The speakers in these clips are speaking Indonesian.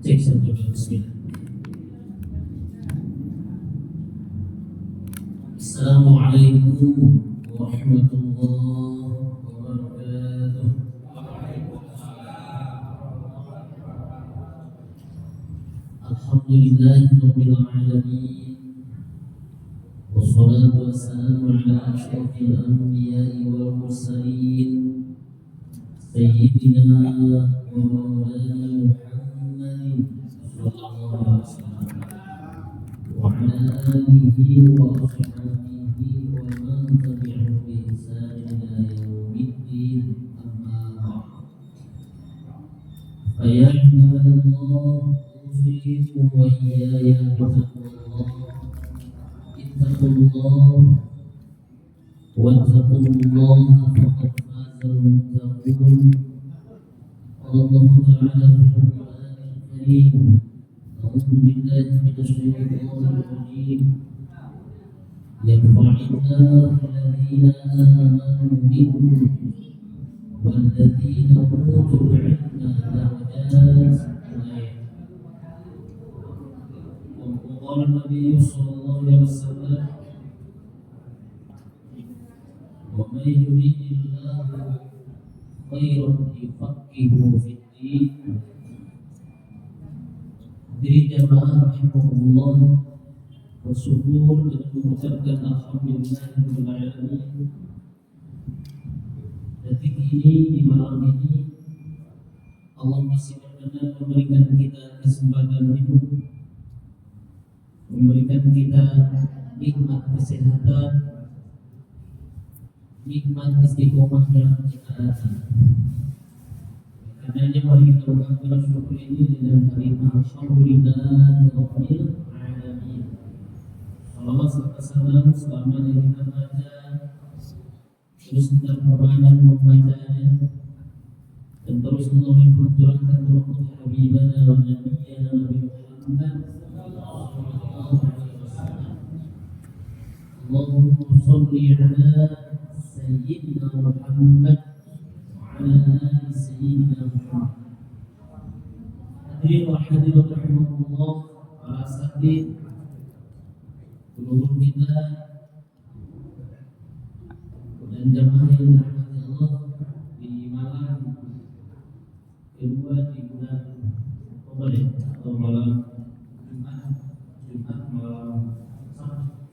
Cek satu bismillah. Assalamualaikum warahmatullahi wabarakatuh. Alhamdulillahirabbil alamin. Wassalatu wassalamu ala asyrafil anbiya'i wal mursalin sayyidina wa maulana Muhammadin sallallahu alaihi wasallam wa ala alihi wa ashabihi wa man tabi'ahum bi ihsan ila yaumiddin, amma ba'd. Ya ibadallah, usikum wa iyaya bittaqwallah. Ittaqullah wattaqullaha faqad fazal muttaqun. Allah Ta'ala fil Qur'anil Karim, a'udzu billahi minasyaitonir rajim. Yarfa'illahu alladhina amanu minkum walladzina utul ilma darajat. وقال النبي صلى الله عليه وسلم ومن يريد الله خيرا يفقهه في الدين. Jadi jamaah rahimahullah, bersyukur dan mengucapkan alhamdulillahirabbil alamin. Detik ini, di malam ini, Allah masih berkenan memberikan kita kesempatan hidup, memberikan kita nikmat kesehatan, nikmat istiqomah dalam ketaatan. Karenanya mari kita ucapkan syukur ini dengan kalimat alhamdulillahirabbil alamin. Salawat serta salam selamanya kita baca, terus kita perbanyak membacanya, dan terus melalui perjuangan Rasul Habibana wa Nabiyyana Nabi Muhammad. Allahumma sholli ala sayyidina Muhammad wa ala ali sayyidina Muhammad. Hadirin wa hadirat rahimahullah, para asatidz, guru kita dan jamaah yang dirahmati Allah, di malam kedua di bulan Ramadan atau malam Jumat malam Sabtu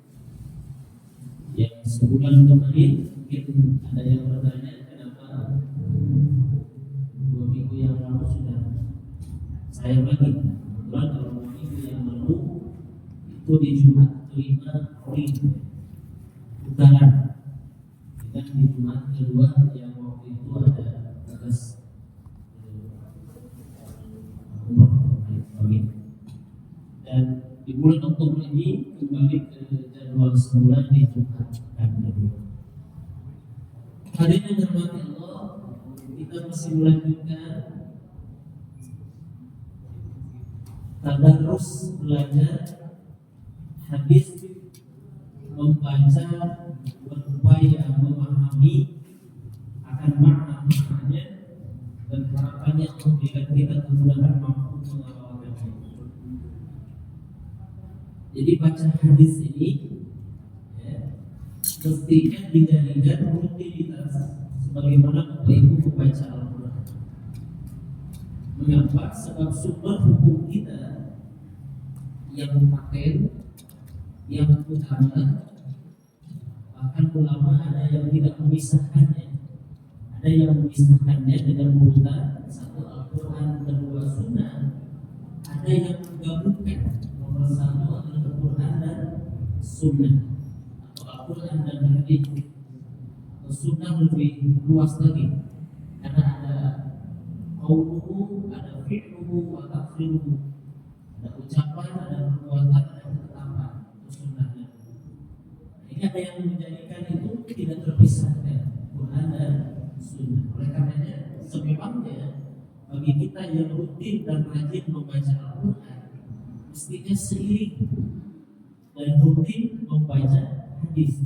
yang sebulan kemarin. Mungkin ada yang bertanya kenapa 2 minggu yang lalu sudah saya bagi. Kebetulan kalau 2 minggu yang lalu itu di Jumat kelima Ori Utara, dan di Jumat kedua yang waktu itu ada tugas dan di bulan Oktober ini kembali ke jadwal semula di Jumat dan kedua. Hadirin yang dirahmati Allah, kita masih melanjutkan tadarus belajar hadis, membaca, berupaya memahami akan makna-maknanya, dan harapannya memberikan kita kemudahan mampu mengamalkannya. Jadi baca hadis ini mestinya dijadikan rutinitas sebagaimana Bapak Ibu membaca Al-Quran. Mengapa? Sebab sumber hukum kita yang paten, yang utama, bahkan ulama ada yang tidak memisahkannya. Ada yang memisahkannya dengan urutan 1 Al-Quran dan 2 Sunnah. Ada yang menggabungkan nomor 1 adalah Al-Quran dan Sunnah, atau Al-Quran dan hadis. Sunnah lebih luas lagi karena ada qauluhu, ada fi'luhu, wa tafsiruhu, ada ucapan, ada perbuatan, ada ketetapan. Itu sunnahnya. Ini ada yang menjadikan itu tidak terpisahkan Quran dan Sunnah. Oleh karenanya sememangnya bagi kita yang rutin dan rajin membaca Al-Quran, mestinya seiring dan rutin membaca hadis.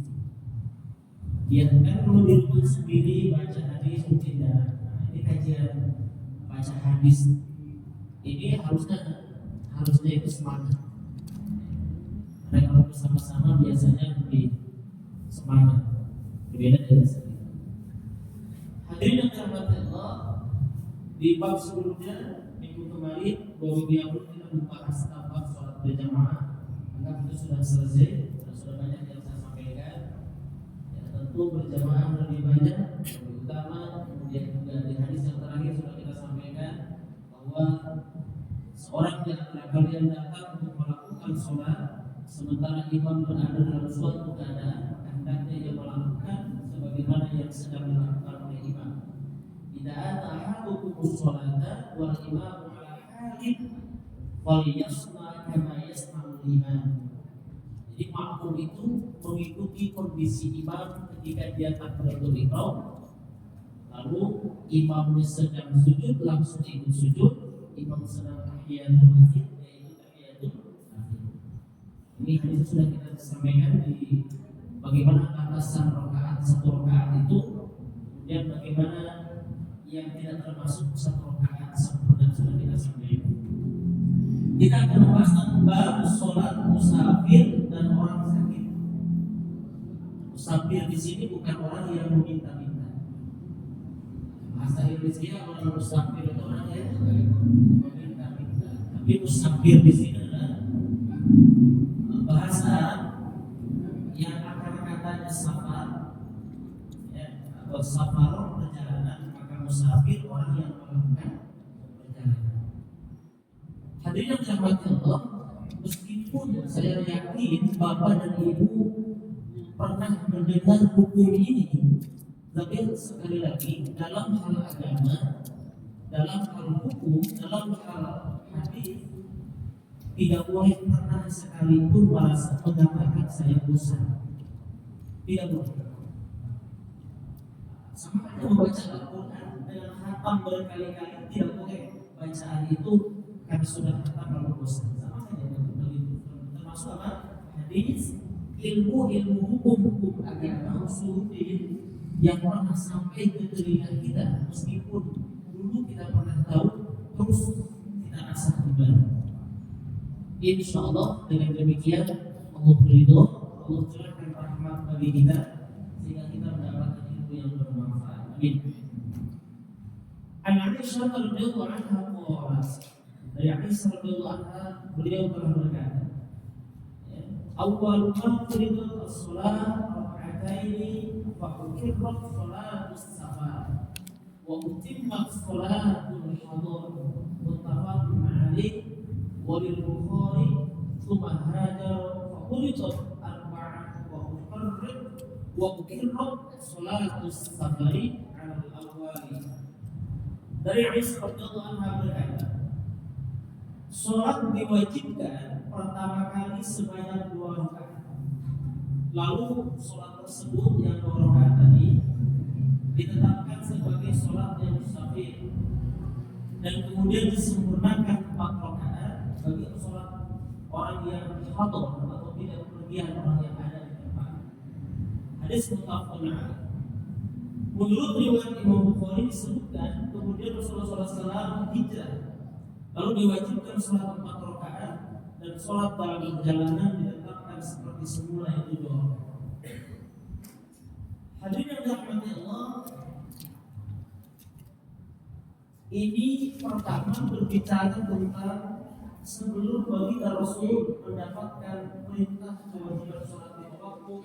Biarkan kalau di rumah sendiri baca hadis tidak. Ini kajian baca hadis Ini harusnya itu semangat. Mereka kalau bersama-sama biasanya lebih semangat, berbeda dari sendiri. Hadirin yang dirahmati Allah, di bab sebelumnya minggu kemarin bahwa dia pun kita membahas tentang sholat berjamaah, maka itu sudah selesai dan sudah banyak yang saya sampaikan. Ya, tentu berjamaah lebih banyak, lebih utama. Kemudian juga di hadis yang terakhir sudah kita sampaikan bahwa seorang di antara kalian datang untuk melakukan sholat sementara imam berada dalam suatu keadaan, hendaknya ia melakukan sebagaimana yang sedang dilakukan oleh imam. Idza ata ahadukum sholata wal imamu ala halin falyasna kama yasna'ul imam. Jadi makmum itu mengikuti kondisi imam ketika dia takbiratul ihram, lalu imamnya sedang sujud langsung ikut sujud, imam sedang tahiyatul masjid yaitu tahiyatul masjid. Ini hadis sudah kita sampaikan di bagaimana batasan rakaat satu rakaat itu, kemudian bagaimana yang tidak termasuk satu rakaat sempurna sudah kita sampaikan. Kita akan membahas tentang sholat musafir dan orang sakit. Musafir di sini bukan orang yang meminta-minta. Bahasa Indonesia orang musafir itu orang yang meminta-minta. Tapi musafir di sini adalah bahasa yang akar katanya safar, ya, atau safar perjalanan, maka musafir orang yang melakukan perjalanan. Hadirin yang dirahmati Allah, meskipun saya yakin bapak dan ibu pernah mendengar hukum ini, tapi sekali lagi dalam hal agama, dalam hal hukum, dalam hal hadis, tidak boleh pernah sekalipun merasa mengatakan saya bosan. Tidak boleh. Sama ada membaca Al-Quran dengan khatam berkali-kali, tidak boleh bacaan itu karena sudah khatam lalu bosan. Sama saja begitu. Termasuk apa? Hadis, ilmu hukum agama usuluddin yang pernah sampai ke telinga kita, meskipun dulu kita pernah tahu, terus kita asah kembali. Insya Allah dengan demikian Allah beridho, Allah curahkan rahmat bagi kita sehingga kita mendapatkan ilmu yang bermanfaat. Amin. Aisyah radhiyallahu anha qalat, dari Aisyah radhiyallahu anha beliau telah berkata, awwal ma furidat as-salat rak'ataini fa uqirrat salatus safar wa utimmat salatul hadar muttafaqun alaih. Walil Bukhari tsumma hajar fa qulitat arba'ah wa uqirrat salatus safari 'ala al-awwali. Dari Aisyah radhiyallahu anha berkata, salat diwajibkan pertama kali sebanyak 2 rakaat. Lalu salat tersebut yang 2 rakaat tadi ditetapkan sebagai salat yang musafir dan kemudian disempurnakan 4 rakaat bagi sholat orang yang khatam atau tidak berpergian, orang yang ada di tempat. Hadis muttafaqun alaih. Menurut riwayat Imam Bukhari disebutkan kemudian Rasulullah SAW hijrah, lalu diwajibkan sholat 4 rakaat dan sholat dalam perjalanan ditetapkan seperti semula itu 2 rakaat. Hadirin yang dirahmati Allah, ini pertama berbicara tentang sebelum baginda Rasul mendapatkan perintah kewajiban sholat 5 waktu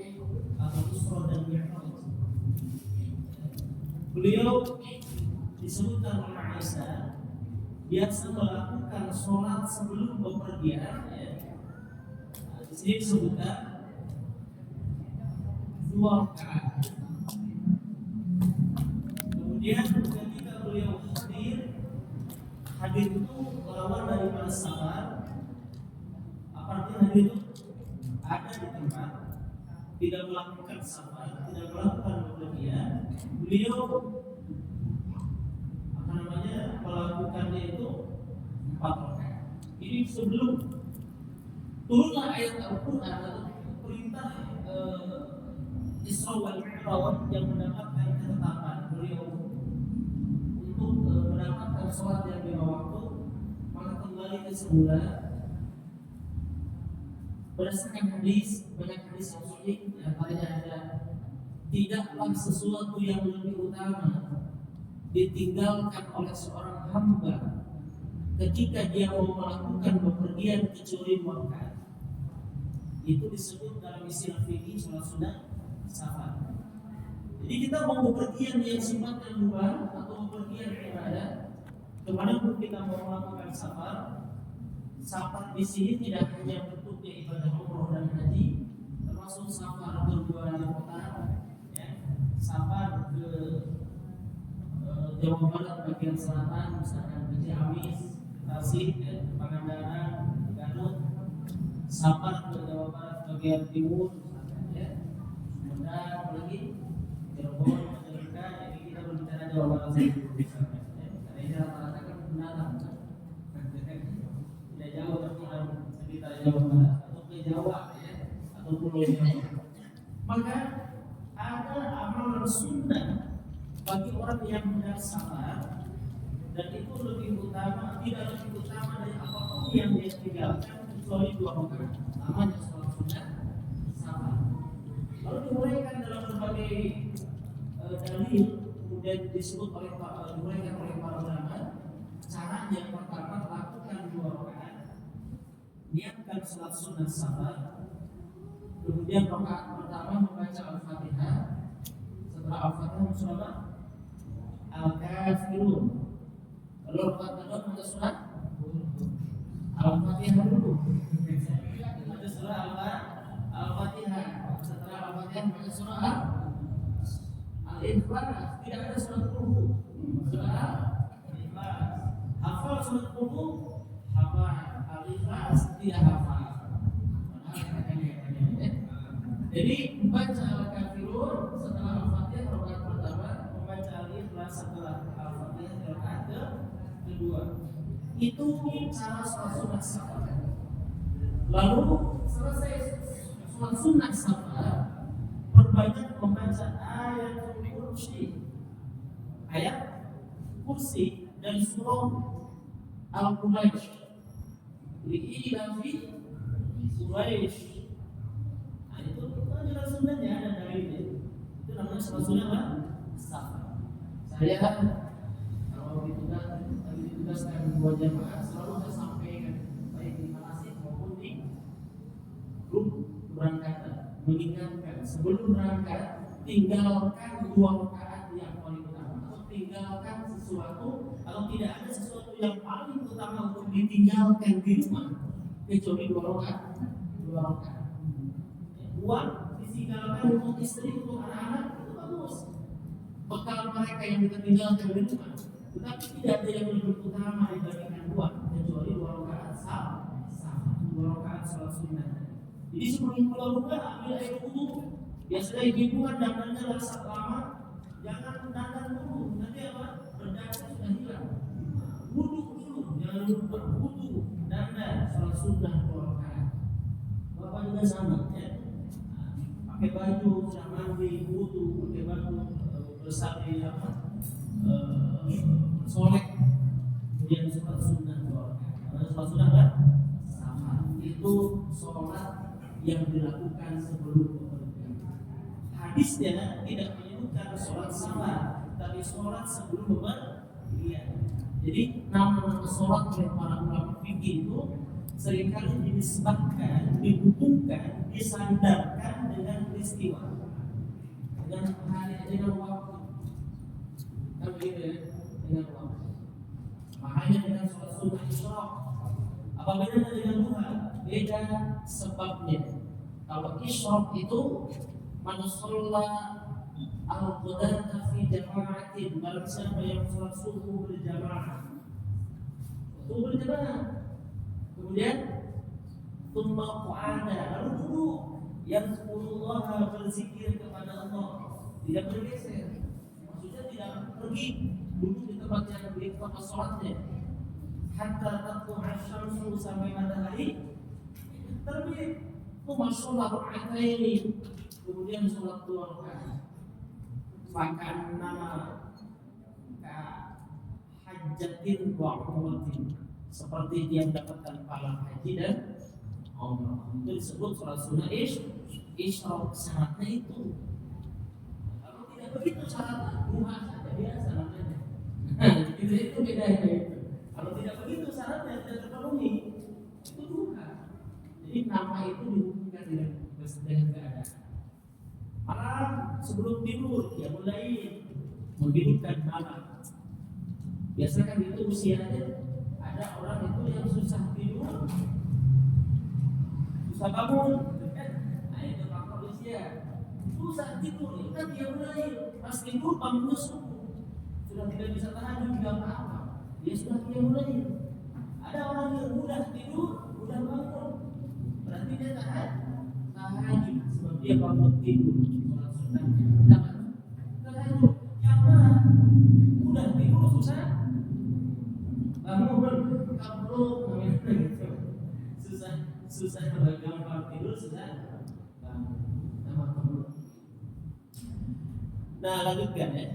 atau Isra dan Mi'raj. Beliau disebutkan oleh Aisyah biasa melakukan sholat sebelum bepergian. Di sini disebutkan 2 rakaat. Kemudian ketika beliau hadir itu lawan dari mana safar. Apa artinya hadir itu? Ada di tempat, tidak melakukan safar, tidak melakukan bepergian. Beliau melakukannya itu 4 rakaat. Ini sebelum turunlah ayat Al-Quran atau perintah Isra wal Mi'raj yang mendapatkan ketetapan beliau untuk mendapatkan sholat yang 5 waktu. Maka kembali ke semula berdasarkan hadis, banyak hadis yang sahih, antaranya ada tidaklah sesuatu yang lebih utama ditinggalkan oleh seorang hamba ketika dia mau melakukan bepergian kecuali 2 rakaat. Itu disebut dalam istilah fikih salat sunat safar. Jadi kita mau bepergian yang sifatnya mubah atau bepergian ibadah, kemanapun kita mau melakukan safar, safar di sini tidak hanya bentuknya ibadah umroh dan haji, termasuk safar berbulan di kota, ya, safar ke Jawa Barat bagian selatan, misalkan ke Ciamis, Tasik, ya, Pangandaran, Garut, safar ke Jawa Barat bagian timur, misalkan, ya, Sumedang, apalagi Cirebon, Majalengka. Jadi kita berbicara Jawa Barat saja, ya, karena ini rata-rata kan pendatang, tidak jauh tapi sekitar Jawa Barat atau ke Jawa, ya, atau Pulau Jawa. Maka ada amalan sunnah bagi orang yang hendak safar, dan itu lebih utama, tidak lebih utama dari apapun yang dia tinggalkan kecuali 2 rakaat. Namanya salat sunat safar. Lalu diuraikan dalam berbagai dalil, kemudian disebut diuraikan oleh para ulama. Cara yang pertama, lakukan 2 rakaat, niatkan salat sunat safar, kemudian rakaat pertama membaca Al-Fatihah. Setelah Al-Fatihah surah Al-Kafirun. Lalu rakaat kedua membaca surah Al-Fatihah dulu. Ada surah Al-Fatihah. Setelah Al-Fatihah membaca surah Al-Ikhlas. Tidak ada surah Qul. Surah Al-Ikhlas. Hafal surah Qul, hafal. Al-Ikhlas tidak hafal. Jadi membaca Al-Kafirun setelah Al-Fatihah rakaat pertama, membaca Al-Ikhlas setelah Al-Fatihah rakaat kedua. Itu cara sholat sunat safar. Lalu selesai sholat sunat safar, perbanyak membaca ayat kursi dan surah Al-Quraisy. Li'ilafi Quraisy. Itu jelas sunnahnya, ada dalilnya. Itu namanya sholat sunat safar. Saya kalau ditugaskan 2 jamaah selalu saya sampaikan, baik di manasik maupun di grup keberangkatan, mengingatkan sebelum berangkat tinggalkan 2 rakaat yang paling utama, atau tinggalkan sesuatu, kalau tidak ada sesuatu yang paling utama untuk ditinggalkan di rumah kecuali 2 rakaat. Uang ditinggalkan untuk istri, untuk anak-anak, itu bagus. Bekal mereka yang kita tinggalkan di rumah. Tetapi tidak ada yang lebih utama dibandingkan uang kecuali 2 rakaat safar, 2 rakaat salat sunat. Jadi sebelum keluar rumah ambil air wudu. Biasanya ibu-ibu dandannya rasa lama, jangan dandan dulu. Nanti apa? Berdana sudah hilang. Wudu dulu, jangan lupa wudu, dandan, salat sunat 2 rakaat. Bapak juga sama, ya. Pakai baju, sudah mandi, wudu, pakai baju besar di apa? Solek, kemudian sholat sunnah 2 rakaat. Sholat sunnah kan? Sama. Itu sholat yang dilakukan sebelum bepergian. Hadisnya tidak menyebutkan sholat safar, tapi sholat sebelum bepergian. Jadi nama sholat oleh para ulama fikih itu seringkali dinisbatkan, dihubungkan, disandarkan dengan peristiwa, dengan hari, dengan waktu. Kan begitu ya, dengan waktu. Makanya dengan sholat sunnah isyraq, apa bedanya dengan duha? Beda sebabnya. Kalau isyraq itu man shalla al-qudata fi jama'atin, barang siapa yang sholat subuh berjamaah. Kemudian thumma qa'ada, lalu duduk, yazkurullah, berzikir kepada Allah, tidak bergeser. Maksudnya tidak pergi duduk di tempat yang beri tempat sholatnya. Hatta tatlu'a syamsu, sampai matahari terbit. Thumma sholat raka'ataini, kemudian sholat 2 rakaat. Fakanna ka hajjatin wa umratin, seperti dia mendapatkan pahala haji dan umrah. Itu disebut sholat sunnah isyraq. Syaratnya itu. Kalau tidak begitu syaratnya, duha saja biasa namanya. Itu bedanya itu. Kalau tidak begitu syaratnya tidak terpenuhi, itu duha. Jadi nama itu dihubungkan dengan keadaan. Malam sebelum tidur dia mulai menghidupkan malam. Biasanya kan itu usianya ada orang itu yang susah tidur, susah bangun, nah itu faktor usia. Susah tidur, itu kan dia mulai pas tidur bangunnya subuh, sudah tidak bisa tahan juga apa-apa. Dia sudah dia mulai. Ada orang yang mudah tidur, mudah bangun, berarti dia tahan sebab dia bangun tidur. Sholat sunnahnya tahajud. Yang mana mudah tidur susah bangun, kamu susah gampang tidur, susah bangun. Nama kamu. Nah, lanjutkan ya.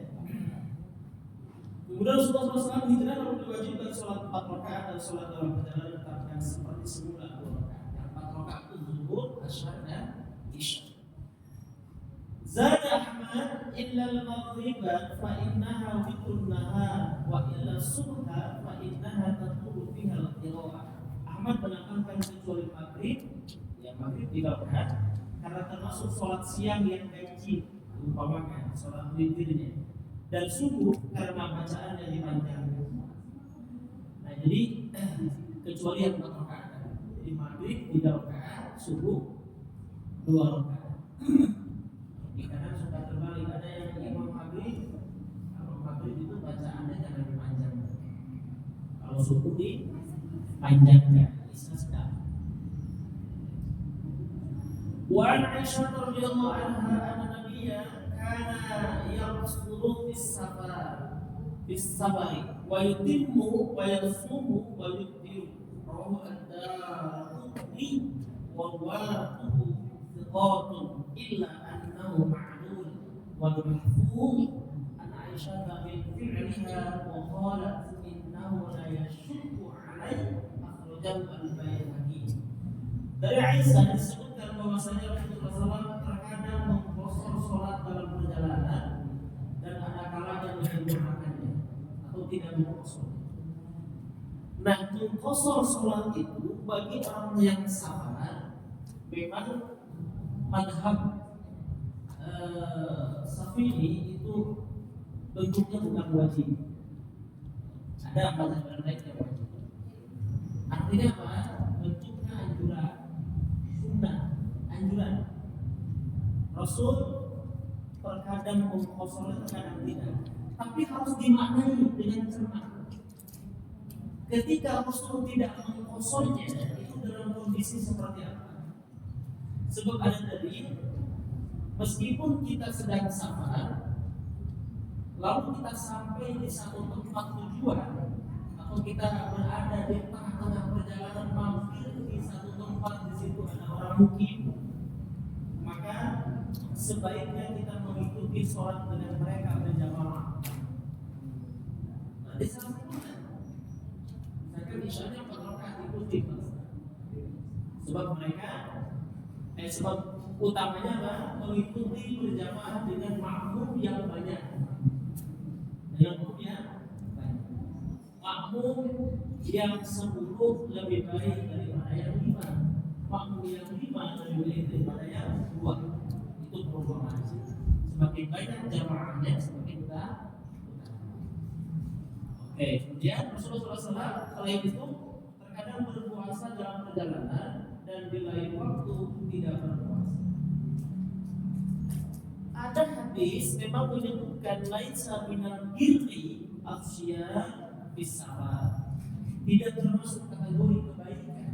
Kemudian Rasulullah SAW hijrah lalu diwajibkan sholat 4 rakaat dan sholat dalam perjalanan ditetapkan seperti semula 2 rakaat. Yang 4 rakaat itu zuhur, asyar dan isya. Zada Ahmad illa al-maghriba fa innaha witrun nahar wa illa subha fa innaha tatulu fiha al-qira'ah. Ahmad menambahkan kecuali maghrib, ya maghrib 3 rakaat karena termasuk sholat siang yang ganjil, umpamakan sholat witirnya, dan subuh karena bacaan yang dipanjangkan. Nah jadi kecuali yang 4 rakaat, jadi maghrib 3 rakaat, subuh 2 rakaat. Kadang suka terbalik, ada yang imam maghrib, kalau maghrib itu bacaannya jangan dipanjangkan, kalau subuh dipanjangkan, isya sedang. Wa Aisyah radhiyallahu anha anna nabiyya kana yaqsuru fis safari wa yutimmu wa yasumu wa yutiru rawahu ad-Daraqutni wa wa'atuhu thiqatun illa annahu ma'lul wa mahfuz an Aisyah bil fi'liha wa qalat innahu la yashukku 'alayhi akhrajahu al-Baihaqi. Dari Aisyah disebutkan bahwasanya Rasulullah SAW terkadang mengqasar sholat dalam perjalanan dan ada kalanya menyempurnakannya atau tidak mengqasar. Nah, mengqasar sholat itu bagi orang yang sabar memang madhab Syafi'i itu bentuknya bukan wajib. Ada mazhab lain yang wajib. Artinya apa? Bentuknya anjuran, sunnah, anjuran. Rasul terkadang mengqasar, terkadang tidak. Tapi harus dimaknai dengan cermat. Ketika Rasul tidak mengqasarnya, itu dalam kondisi seperti apa? Sebab ada dalil, meskipun kita sedang safar, lalu kita sampai di satu tempat tujuan, atau kita berada di tengah-tengah perjalanan mampir di satu tempat, di situ ada orang mukim, maka sebaiknya kita mengikuti sholat dengan mereka berjamaah. Nah, di saat itu, misalkan isyanya 4 rakaat ikuti, sebab mereka sebab utamanya adalah mengikuti berjamaah dengan makmum yang banyak. Yang banyak. Makmum yang 10 lebih baik daripada yang 5. Makmum yang 5 lebih baik daripada yang 2. Itu perubahan. Semakin banyak jamaahnya, semakin kita. Oke, kemudian Rasulullah SAW selain itu terkadang berpuasa dalam perjalanan dan di lain waktu tidak berpuasa. Ada hadis memang menyebutkan laisa minal birri afsyam bis safar. Tidak termasuk kategori kebaikan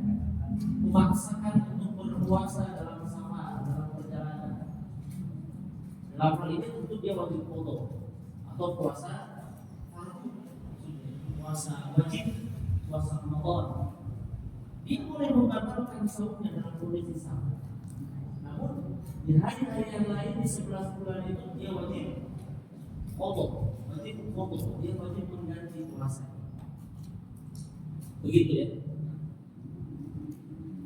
memaksakan untuk berpuasa dalam safar, dalam perjalanan. Dalam hal ini tentu dia wajib qadha atau puasa fardu, puasa wajib, puasa Ramadan. Dia boleh membatalkan saumnya dalam kondisi safar. Namun di hari-hari yang lain di 11 bulan itu dia wajib qadha, dia wajib mengganti puasa. Begitu ya.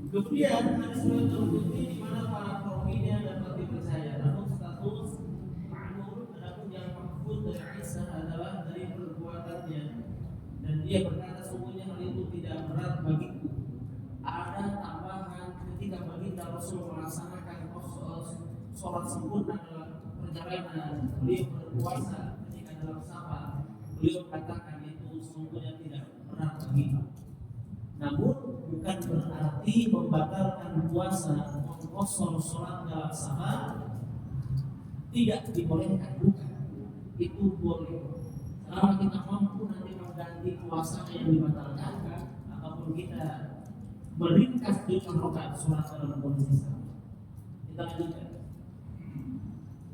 Kemudian ada surat Al-Qudsi di mana para perawinya dapat dipercaya, namun status ma'mur adapun yang mahfuz dari Isa adalah dari perbuatannya, dan dia berkata sungguhnya hal itu tidak berat bagiku. Ada tambahan ketika baginda Rasul melaksanakan sholat sempurna dalam perjalanan, beliau berpuasa ketika dalam safar, beliau katakan itu sungguhnya tidak berat bagiku. Namun bukan berarti membatalkan puasa, mengkosor sholat dalam safar tidak dibolehkan, bukan. Itu boleh. Selama kita mampu nanti mengganti puasa yang dibatalkan, ataupun kita meringkas jumlah rakaat sholat dalam kondisi sama. Kita lanjutkan.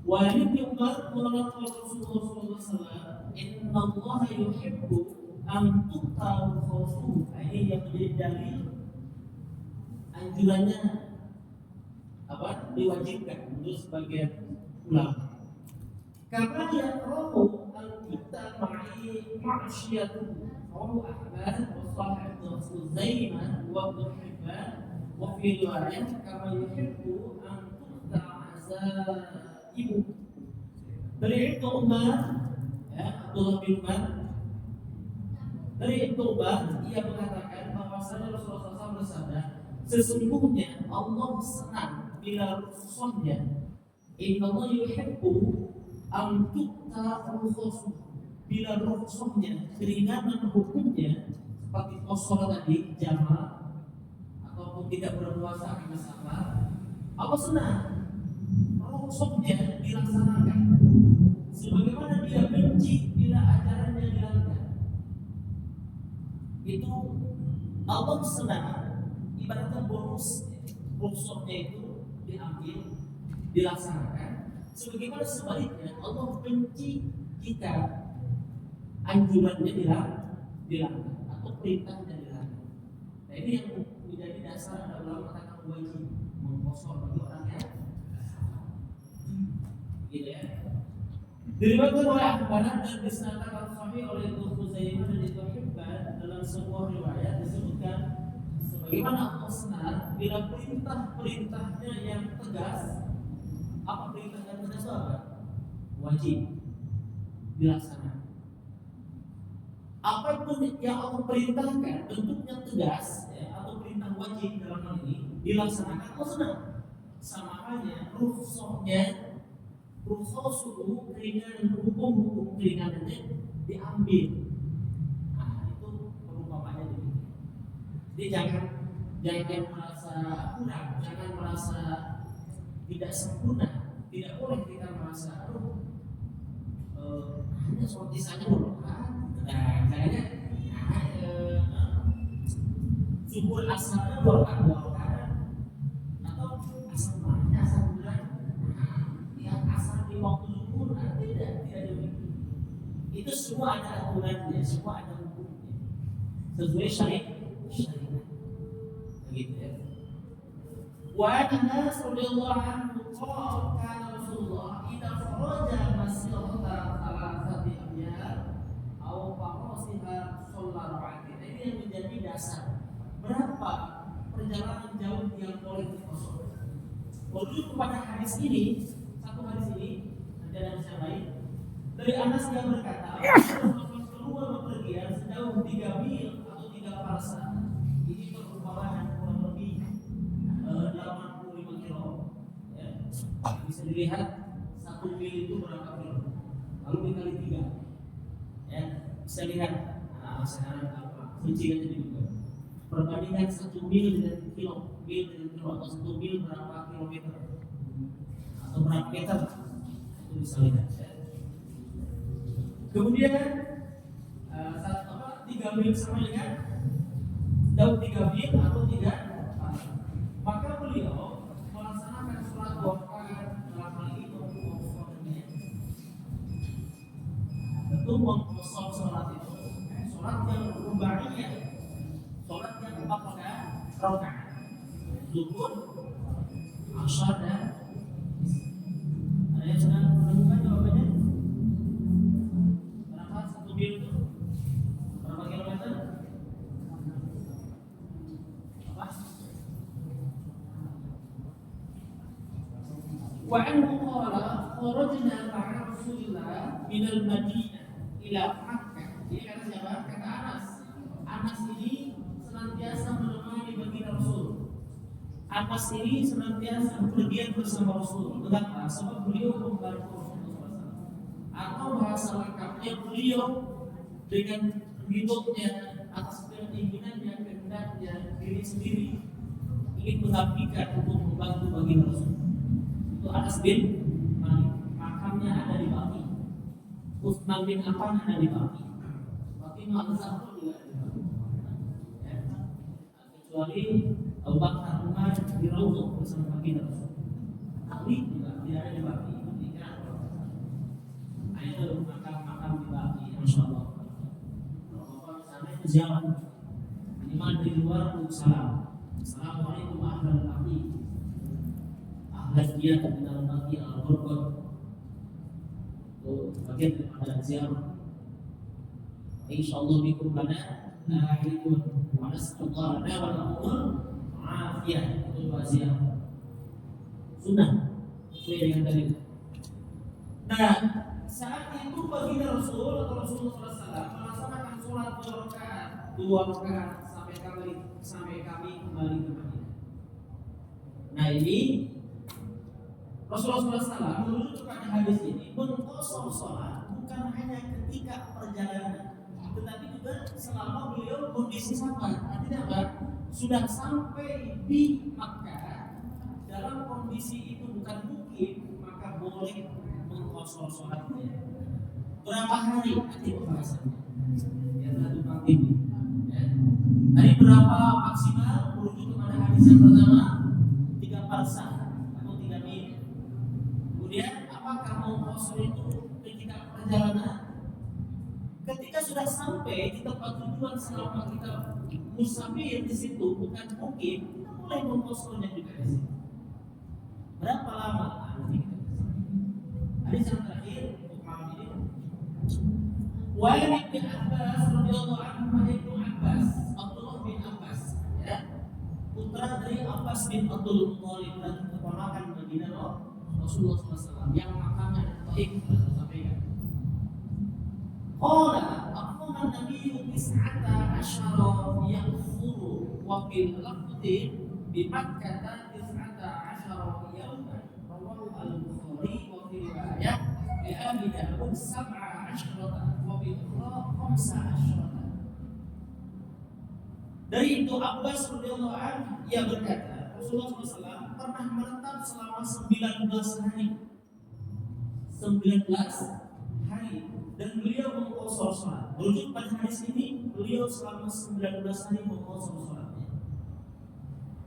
Wa ibn Umar qala Rasulullah sallallahu alaihi wasallam, "Inna Allah yuhibbu an tuqtal khusu." Ini yang menjadi dalil anjurannya diwajibkan menurut sebagian ulama. Karena yang rohu al-kita ma'asyiyatu rohu Ahmad wa Sahih Zainah wa Ibn Hibban wa fi riwayat kama yuhibbu an tuqtal azaibu. Dari Ibnu Umar, Abdullah bin Umar, dari Ibnu Umar, ia mengatakan bahwasanya Rasulullah SAW bersabda, sesungguhnya Allah senang bila rukhsahnya. Inna Allah yuhibbu an tuqta rukhsah. Bila rukhsahnya, keringanan hukumnya seperti qasar tadi, jamaah ataupun tidak berpuasa karena safar, Allah senang rukhsahnya dilaksanakan. Sebagaimana dia benci bila ajarannya dilanggar. Itu Allah senang, ibaratnya bonus rukhsahnya itu diambil, dilaksanakan. Sebagaimana sebaliknya Allah benci jika anjurannya dilanggar atau perintahnya dilanggar. Nah, ini yang menjadi dasar ada ulama katakan wajib mengkosor bagi orang yang gitu ya. Diriwayatkan oleh Ahmad dan disnatakan sahih oleh Ibnu Khuzaimah dan Ibnu Hibban dalam sebuah riwayat disebutkan sebagaimana Allah senang bila perintahnya yang tegas. Apa perintah yang tegas apa? Wajib dilaksanakan. Apapun yang Allah perintahkan bentuknya tegas atau perintah wajib dalam hal ini dilaksanakan, Allah senang. Sama halnya rukhsahnya, rukhsah suhu keringanan hukum keringanannya diambil. Nah, itu perumpamannya demikian. Jadi jangan merasa kurang, jangan merasa tidak sempurna. Tidak boleh kita merasa hanya seperti saja berdoa. Nah, kayaknya subur asalnya berdoa atau asal mana asal bulan, yang asal di waktu zuhur tidak demikian. Itu semua ada aturannya, semua ada hukumnya sesuai syariat. Begitu ya. Wa Anas radhiyallahu anhu qala kana Rasulullah idza kharaja masirata thalathati amyal aw farasiha shalla rak'atain. Ini yang menjadi dasar berapa perjalanan jauh yang boleh dikosor. Merujuk kepada hadis ini, satu hadis ini, ada hadis yang lain dari Anas yang berkata, Rasulullah keluar bepergian sejauh 3 mil atau 3 parsa. Ini perumpamaan kurang lebih 85 kilo. Ya. Bisa dilihat 1 mil itu berapa kilo. Lalu dikali 3. Ya, bisa lihat. Nah, sekarang apa? Rinciannya juga. Perbandingan 1 mil dengan kilo, atau 1 mil berapa kilometer atau berapa meter, itu bisa lihat. Ya. Kemudian 3 mil sama dengan jauh 3 mil atau 3. Maka beliau melaksanakan sholat 2 rakaat dalam hal ini untuk mengkosongnya. Tentu mengkosong sholat itu sholat yang rubaiyah, sholat yang 4 rakaat, zuhur, asar dan ada yang sedang menemukan jawabannya? Berapa 1 mil itu? Berapa kilometer? Wa anhu qala kharajna ma'a Rasulillah minal Madinah ila Makkah. Ini kata siapa? Kata Anas. Anas ini senantiasa menemani baginda Rasul. Anas ini senantiasa bepergian bersama Rasul. Mengapa? Sebab beliau membantu Rasulullah. Atau bahasa lengkapnya beliau dengan hidupnya atas keinginannya, kehendaknya diri sendiri ingin mengabdikan untuk membantu baginda Rasul. Itu Anas bin Malik. Makamnya ada di Baqi. Utsman bin Affan ada di Baqi. Fatimah Az-Zahra juga ada di Baqi. Ya. Kecuali Abu Bakar, Umar di Raudhah bersama baginda Rasul. Ali juga tidak ada di Baqi. Itu makam-makam di Baqi, insyaallah. Kalau Bapak sana itu ziarah. Minimal dari luar untuk salam. Assalamualaikum ahlal Baqi. Ahlal dia di dalam Baqi al-Ghurqad. Itu bagian daripada ziarah. Insyaallah bikum lana lahidun wa nas'alullah lana wa lakum afiyah. Itu ziarah. Sunnah sesuai dengan dalil. Nah, saat itu baginda Rasul atau Rasulullah SAW melaksanakan sholat 2 rakaat sampai kami kembali ke Madinah. Nah ini Rasulullah SAW merujuk kepada hadis ini mengqashar sholat bukan hanya ketika perjalanan, tetapi juga selama beliau kondisi safar. Artinya apa? Sudah sampai di Makkah dalam kondisi itu bukan mungkin, maka boleh mengqashar sholatnya. Berapa hari nanti pembahasannya? Ya satu pagi. Hari berapa maksimal? Merujuk kepada hadis yang pertama 3 parsah atau 3 mil. Kemudian apakah mau qashar itu ketika perjalanan? Ketika sudah sampai di tempat tujuan selama kita musafir di situ bukan mungkin, kita boleh mengqasharnya juga di situ. Berapa lama? Nanti kita hadis yang terakhir untuk malam ini. Wa Ibnu Abbas radhiyallahu anhu, Ibnu Abbas, Abdullah bin Abbas, ya. Putra dari Abbas bin Abdul Muthalib dan keponakan baginda Rasulullah SAW yang makamnya baik sudah disampaikan. Qala aqama an-nabiyyu 19 yaqfuru wa fil lafzi bi Makkah 19 yawman. Rawahu al-Bukhari wa fi riwayah li Abi Dawud 17 wa bi ukhra 15. Dari itu Abbas radhiyallahu anhu ia berkata, Rasulullah SAW pernah menetap selama 19 hari. 19 hari dan beliau mengqashar salat. Merujuk pada hadis ini, beliau selama 19 hari mengqashar salatnya.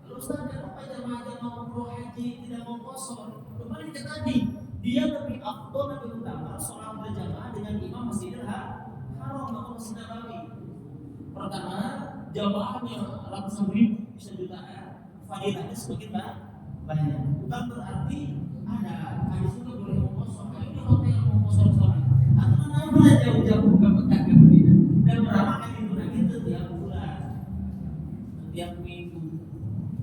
Lalu Ustaz, kenapa jamaah-jamaah umroh haji tidak mengqashar? Kembali ke tadi, dia lebih afdal, lebih utama salat berjamaah dengan imam Masjidil Haram atau Masjid Nabawi. Pertama, jamaahnya ratusan ribu, bisa jutaan, fadilahnya semakin banyak. Bukan berarti ada hadis itu boleh mengqashar. Ini hotel mengqashar salat. Atau mana jauh-jauh ke Mekah ke Madinah dan berapa kali itu lagi setiap bulan, setiap minggu,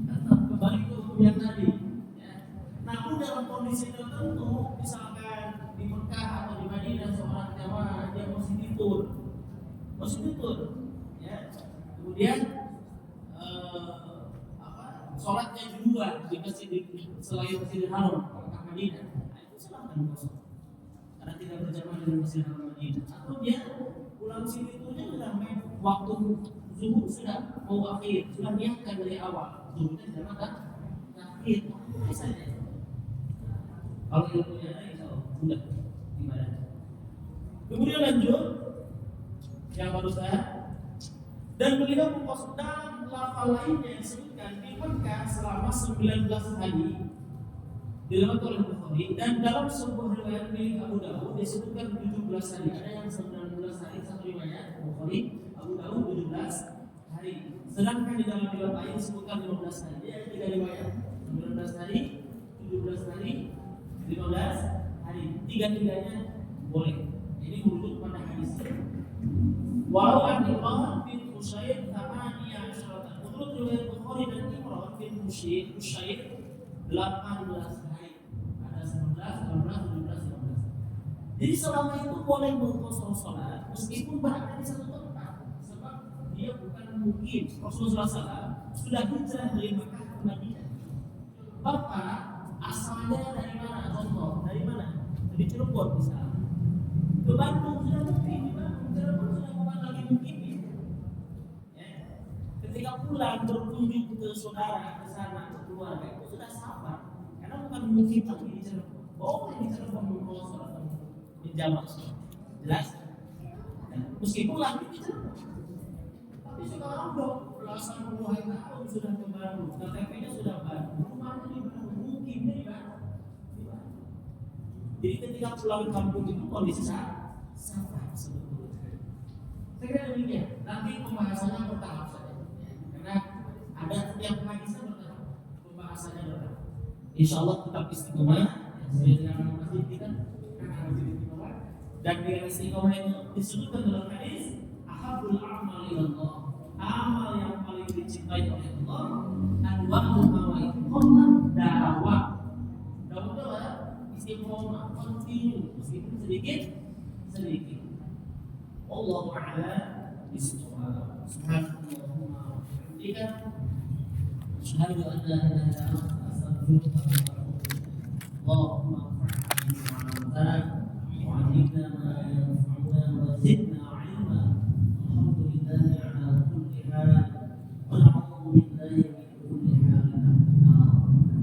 tetap kembali ke hukum yang tadi. Ya. Namun dalam kondisi tertentu, misalkan di Mekah atau di Madinah seorang jamaah dia masih tidur, ya. Kemudian sholatnya di luar di masjid selain Masjidil Haram Mekah Madinah, itu silahkan kosong. Karena tidak berjamaah dengan Masjidil Haram Madinah, atau dia pulang sini itunya sudah main waktu zuhur sudah mau akhir, sudah niatkan dari awal zuhurnya sudah mata akhir, bisa saja. Kalau ilmunya ada, insya Allah sudah gimana? Kemudian lanjut yang barusan, dan beliau mengqashar dalam lafal lainnya disebutkan di Mekah selama 19 hari. Diriwayatkan oleh Bukhari, dan dalam sebuah riwayat milik Abu Dawud disebutkan 17 hari. Ada yang 19 hari, satu riwayat Bukhari, Abu Dawud 17 hari. Sedangkan di dalam riwayat lain disebutkan 15 hari. Ada 3 riwayat, 19 hari, 17 hari, 15 hari. Tiga-tiganya boleh. Ini merujuk pada hadis. Walau an-Imran bin Husayn 18. Menurut riwayat Bukhari dan Imran bin Husayn 18 hari. Ada Jadi selama itu boleh mengkosong sholat meskipun berada di satu tempat, sebab dia bukan mungkin Rasulullah SAW sudah hijrah dari Makkah ke Madinah. Bapak asalnya dari mana? Contoh dari mana? Dari Cirebon misalnya. Ke Bandung sudah mungkin, di Bandung Cirebon sudah bukan lagi mungkin. Ya. Ketika pulang berkunjung ke saudara ke sana ke keluarga itu sudah sabar karena bukan mungkin lagi di Cirebon. Boleh di Cirebon mengkosong menjamak, jelas? Ya. Meskipun lagi di Cirebon, tapi sekarang udah belasan puluhan tahun sudah ke Bandung, KTP-nya sudah baru, rumahnya di Bandung, mungkin di Bandung. Jadi ketika pulang kampung itu kondisi sabar sebetulnya. Saya kira demikian. Nanti pembahasannya bertahap saja, karena ada setiap hadisnya bertahap, pembahasannya bertahap. Insya Allah tetap istiqomah. Sesuai dengan masjid kita, dan dengan istiqomah itu disebutkan dalam hadis ahabul a'mal ilallah, amal yang paling dicintai oleh Allah anwa'u mawa'iqomah dakwah istiqomah continue meskipun sedikit. Allahu a'lam bishawab. Subhanallahumma wa bihamdika asyhadu an la ilaha illa anta astaghfiruka wa atubu ilaik. اللهم انفعنا بما علمتنا وعلمنا ما ينفعنا وزدنا علما. الحمد لله على كل حال ونعوذ بالله من كل حال تحت النار.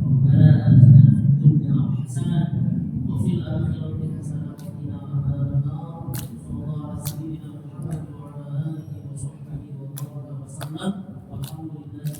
ربنا آتنا في الدنيا حسنة وفي الآخرة حسنة وقنا عذاب النار. صلى الله على سيدنا محمد وعلى آله وصحبه وبارك وسلم والحمد لله.